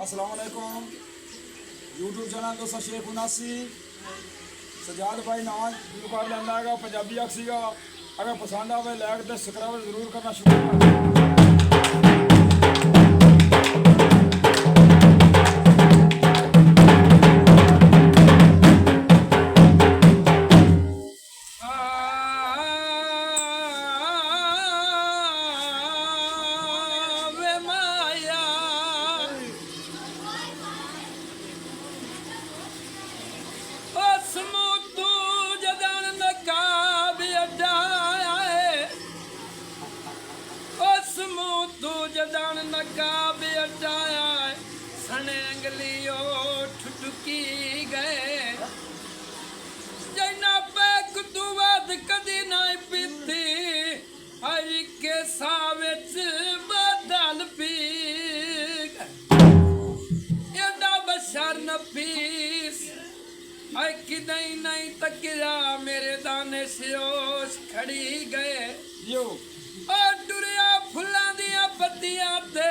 अस्सलाम वालेकुम। YouTube channel दोस्तों शेख उनासी सजाद भाई नाम दुकान लेंदा है पंजाबी अख सीगा। अगर पसंद आवे लाइक ते सब्सक्राइब जरूर करना शुरू कर। सने अंगलियो ठुटकी गए जना पैक तू बात कदी ना पीती हर के साविच बदल पी एडा बशर न पीस आई किदई नहीं तकिया मेरे दाने सियोश खड़ी गए यो और टुरिया फुल्लां दियां पत्तियां ते